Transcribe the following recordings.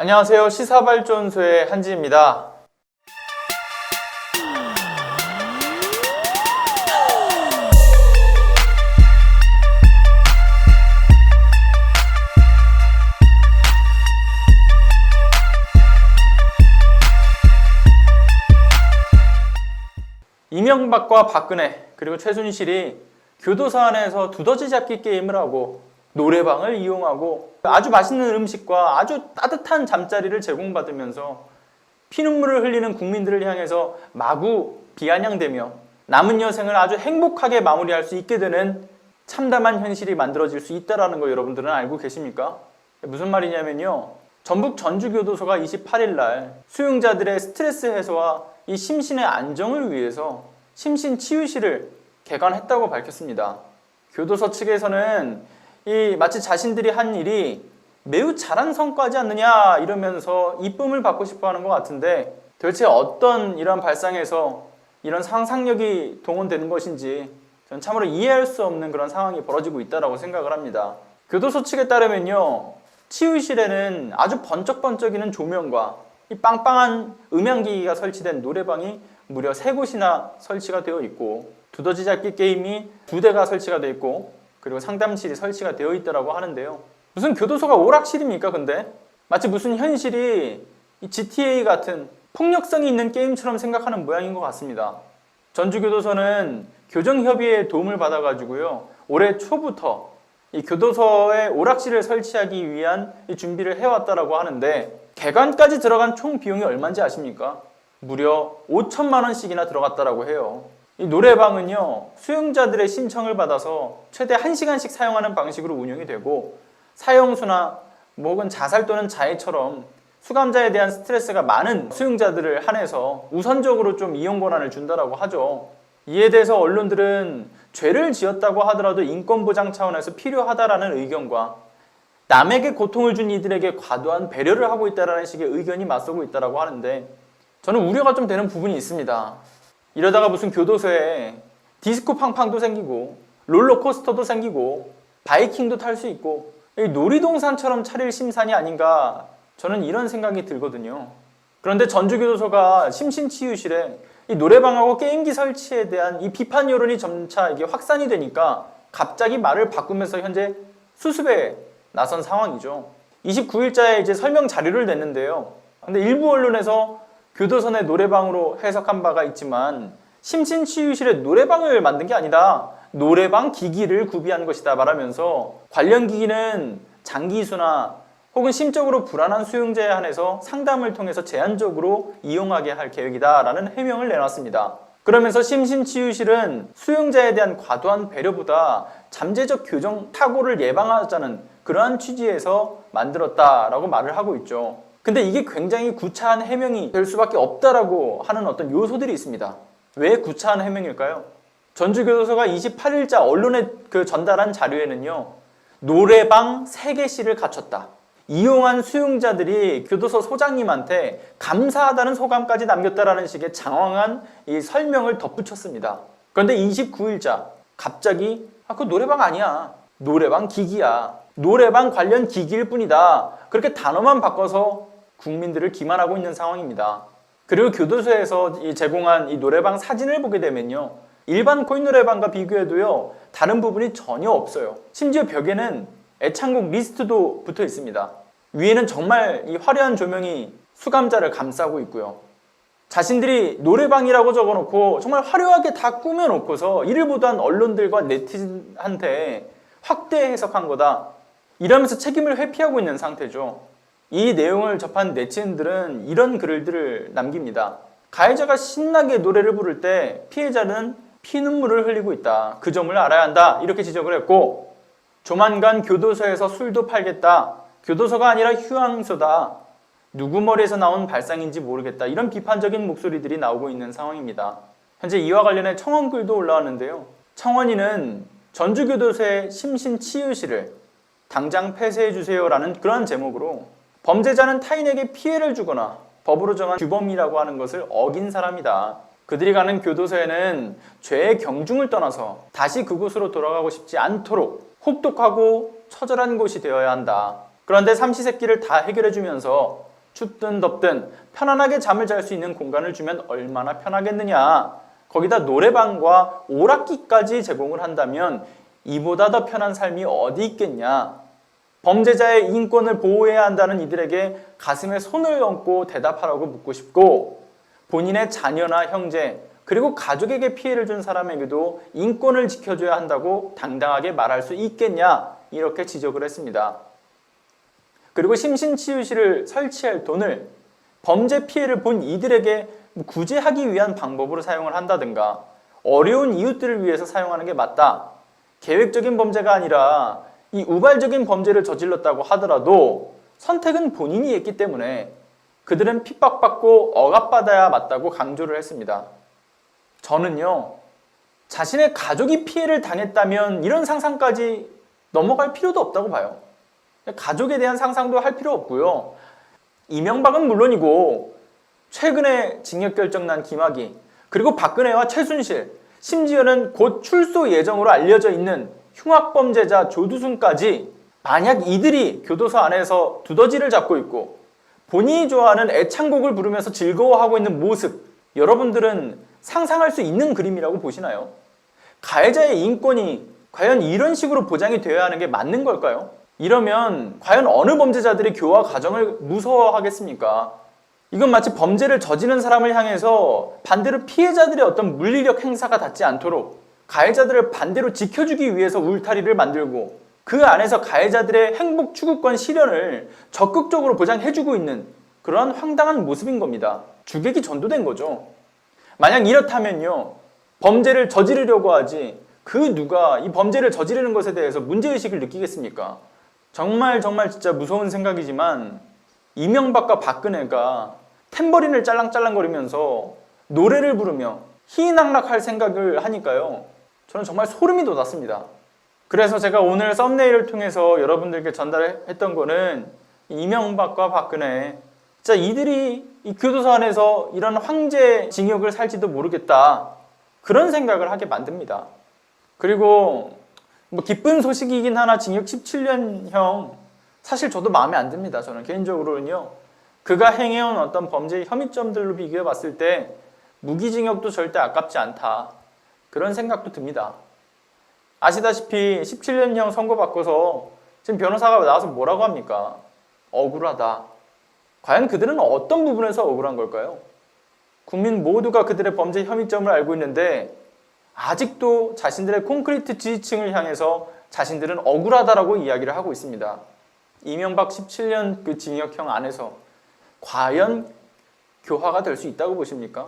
안녕하세요. 시사발전소의 한지입니다. 이명박과 박근혜 그리고 최순실이 교도소 안에서 두더지 잡기 게임을 하고 노래방을 이용하고 아주 맛있는 음식과 아주 따뜻한 잠자리를 제공받으면서 피눈물을 흘리는 국민들을 향해서 마구 비아냥대며 남은 여생을 아주 행복하게 마무리할 수 있게 되는 참담한 현실이 만들어질 수 있다는 거 여러분들은 알고 계십니까? 무슨 말이냐면요. 전북 전주교도소가 28일 날 수용자들의 스트레스 해소와 이 심신의 안정을 위해서 심신치유실을 개관했다고 밝혔습니다. 교도소 측에서는 마치 자신들이 한 일이 매우 잘한 성과지 않느냐 이러면서 이쁨을 받고 싶어 하는 것 같은데 도대체 어떤 이런 발상에서 이런 상상력이 동원되는 것인지 저는 참으로 이해할 수 없는 그런 상황이 벌어지고 있다고 생각을 합니다. 교도소 측에 따르면요. 치유실에는 아주 번쩍번쩍이는 조명과 이 빵빵한 음향기기가 설치된 노래방이 무려 3곳이나 설치가 되어 있고 두더지 잡기 게임이 2대가 설치가 되어 있고 그리고 상담실이 설치가 되어 있다고 하는데요. 무슨 교도소가 오락실입니까 근데? 마치 무슨 현실이 GTA 같은 폭력성이 있는 게임처럼 생각하는 모양인 것 같습니다. 전주교도소는 교정협의회의 도움을 받아가지고요. 올해 초부터 이 교도소에 오락실을 설치하기 위한 준비를 해왔다고 하는데 개관까지 들어간 총 비용이 얼마인지 아십니까? 무려 5천만 원씩이나 들어갔다고 해요. 이 노래방은요. 수용자들의 신청을 받아서 최대 1시간씩 사용하는 방식으로 운영이 되고 사형수나 혹은 자살 또는 자해처럼 수감자에 대한 스트레스가 많은 수용자들을 한해서 우선적으로 좀 이용 권한을 준다고 하죠. 이에 대해서 언론들은 죄를 지었다고 하더라도 인권보장 차원에서 필요하다라는 의견과 남에게 고통을 준 이들에게 과도한 배려를 하고 있다는 식의 의견이 맞서고 있다고 하는데 저는 우려가 좀 되는 부분이 있습니다. 이러다가 무슨 교도소에 디스코 팡팡도 생기고 롤러코스터도 생기고 바이킹도 탈 수 있고 놀이동산처럼 차릴 심산이 아닌가 저는 이런 생각이 들거든요. 그런데 전주교도소가 심신치유실에 이 노래방하고 게임기 설치에 대한 이 비판 여론이 점차 이게 확산이 되니까 갑자기 말을 바꾸면서 현재 수습에 나선 상황이죠. 29일자에 이제 설명 자료를 냈는데요. 근데 일부 언론에서 교도소 내 노래방으로 해석한 바가 있지만 심신치유실에 노래방을 만든 게 아니다. 노래방 기기를 구비한 것이다 말하면서 관련 기기는 장기수나 혹은 심적으로 불안한 수용자에 한해서 상담을 통해서 제한적으로 이용하게 할 계획이다 라는 해명을 내놨습니다. 그러면서 심신치유실은 수용자에 대한 과도한 배려보다 잠재적 교정 타고를 예방하자는 그러한 취지에서 만들었다라고 말을 하고 있죠. 근데 이게 굉장히 구차한 해명이 될 수밖에 없다라고 하는 어떤 요소들이 있습니다. 왜 구차한 해명일까요? 전주교도소가 28일자 언론에 전달한 자료에는요. 노래방 3개씩을 갖췄다. 이용한 수용자들이 교도소 소장님한테 감사하다는 소감까지 남겼다라는 식의 장황한 이 설명을 덧붙였습니다. 그런데 29일자 갑자기 그거 노래방 아니야. 노래방 기기야. 노래방 관련 기기일 뿐이다. 그렇게 단어만 바꿔서 국민들을 기만하고 있는 상황입니다. 그리고 교도소에서 제공한 이 노래방 사진을 보게 되면요. 일반 코인 노래방과 비교해도요. 다른 부분이 전혀 없어요. 심지어 벽에는 애창곡 리스트도 붙어 있습니다. 위에는 정말 이 화려한 조명이 수감자를 감싸고 있고요. 자신들이 노래방이라고 적어놓고 정말 화려하게 다 꾸며놓고서 이를 보도한 언론들과 네티즌한테 확대 해석한 거다. 이러면서 책임을 회피하고 있는 상태죠. 이 내용을 접한 네티즌들은 이런 글들을 남깁니다. 가해자가 신나게 노래를 부를 때 피해자는 피눈물을 흘리고 있다. 그 점을 알아야 한다. 이렇게 지적을 했고 조만간 교도소에서 술도 팔겠다. 교도소가 아니라 휴양소다. 누구 머리에서 나온 발상인지 모르겠다. 이런 비판적인 목소리들이 나오고 있는 상황입니다. 현재 이와 관련해 청원글도 올라왔는데요. 청원인은 전주교도소의 심신치유실을 당장 폐쇄해주세요 라는 그런 제목으로 범죄자는 타인에게 피해를 주거나 법으로 정한 규범이라고 하는 것을 어긴 사람이다. 그들이 가는 교도소에는 죄의 경중을 떠나서 다시 그곳으로 돌아가고 싶지 않도록 혹독하고 처절한 곳이 되어야 한다. 그런데 삼시세끼를 다 해결해주면서 춥든 덥든 편안하게 잠을 잘 수 있는 공간을 주면 얼마나 편하겠느냐. 거기다 노래방과 오락기까지 제공을 한다면 이보다 더 편한 삶이 어디 있겠냐. 범죄자의 인권을 보호해야 한다는 이들에게 가슴에 손을 얹고 대답하라고 묻고 싶고, 본인의 자녀나 형제 그리고 가족에게 피해를 준 사람에게도 인권을 지켜줘야 한다고 당당하게 말할 수 있겠냐, 이렇게 지적을 했습니다. 그리고 심신치유실을 설치할 돈을 범죄 피해를 본 이들에게 구제하기 위한 방법으로 사용을 한다든가, 어려운 이웃들을 위해서 사용하는 게 맞다. 계획적인 범죄가 아니라 이 우발적인 범죄를 저질렀다고 하더라도 선택은 본인이 했기 때문에 그들은 핍박받고 억압받아야 맞다고 강조를 했습니다. 저는요, 자신의 가족이 피해를 당했다면 이런 상상까지 넘어갈 필요도 없다고 봐요. 가족에 대한 상상도 할 필요 없고요. 이명박은 물론이고 최근에 징역 결정 난 김학의, 그리고 박근혜와 최순실, 심지어는 곧 출소 예정으로 알려져 있는 흉악범죄자 조두순까지, 만약 이들이 교도소 안에서 두더지를 잡고 있고 본인이 좋아하는 애창곡을 부르면서 즐거워하고 있는 모습, 여러분들은 상상할 수 있는 그림이라고 보시나요? 가해자의 인권이 과연 이런 식으로 보장이 되어야 하는 게 맞는 걸까요? 이러면 과연 어느 범죄자들이 교화 과정을 무서워하겠습니까? 이건 마치 범죄를 저지른 사람을 향해서 반대로 피해자들의 어떤 물리력 행사가 닿지 않도록 가해자들을 반대로 지켜주기 위해서 울타리를 만들고 그 안에서 가해자들의 행복 추구권 실현을 적극적으로 보장해주고 있는 그러한 황당한 모습인 겁니다. 주객이 전도된 거죠. 만약 이렇다면요, 범죄를 저지르려고 하지 그 누가 이 범죄를 저지르는 것에 대해서 문제의식을 느끼겠습니까? 정말 진짜 무서운 생각이지만, 이명박과 박근혜가 탬버린을 짤랑짤랑거리면서 노래를 부르며 희낙락할 생각을 하니까요, 저는 정말 소름이 돋았습니다. 그래서 제가 오늘 썸네일을 통해서 여러분들께 전달했던 거는, 이명박과 박근혜, 진짜 이들이 이 교도소 안에서 이런 황제 징역을 살지도 모르겠다, 그런 생각을 하게 만듭니다. 그리고 뭐 기쁜 소식이긴 하나 징역 17년형, 사실 저도 마음에 안 듭니다. 저는 개인적으로는요, 그가 행해온 어떤 범죄의 혐의점들로 비교해 봤을 때 무기징역도 절대 아깝지 않다, 그런 생각도 듭니다. 아시다시피 17년형 선고받고서 지금 변호사가 나와서 뭐라고 합니까? 억울하다. 과연 그들은 어떤 부분에서 억울한 걸까요? 국민 모두가 그들의 범죄 혐의점을 알고 있는데 아직도 자신들의 콘크리트 지지층을 향해서 자신들은 억울하다라고 이야기를 하고 있습니다. 이명박 17년 그 징역형 안에서 과연 교화가 될 수 있다고 보십니까?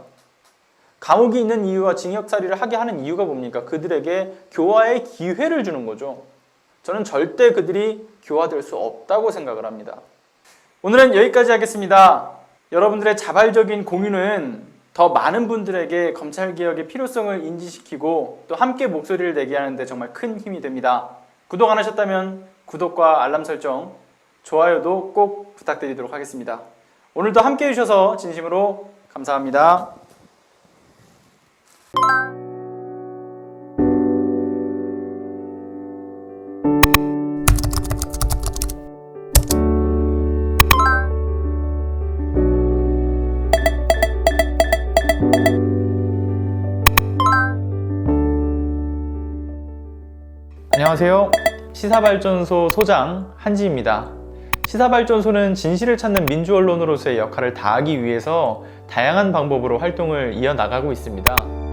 감옥이 있는 이유와 징역살이를 하게 하는 이유가 뭡니까? 그들에게 교화의 기회를 주는 거죠. 저는 절대 그들이 교화될 수 없다고 생각을 합니다. 오늘은 여기까지 하겠습니다. 여러분들의 자발적인 공유는 더 많은 분들에게 검찰개혁의 필요성을 인지시키고 또 함께 목소리를 내게 하는데 정말 큰 힘이 됩니다. 구독 안 하셨다면 구독과 알람 설정, 좋아요도 꼭 부탁드리도록 하겠습니다. 오늘도 함께 해주셔서 진심으로 감사합니다. 안녕하세요. 시사발전소 소장 한지입니다. 시사발전소는 진실을 찾는 민주언론으로서의 역할을 다하기 위해서 다양한 방법으로 활동을 이어나가고 있습니다.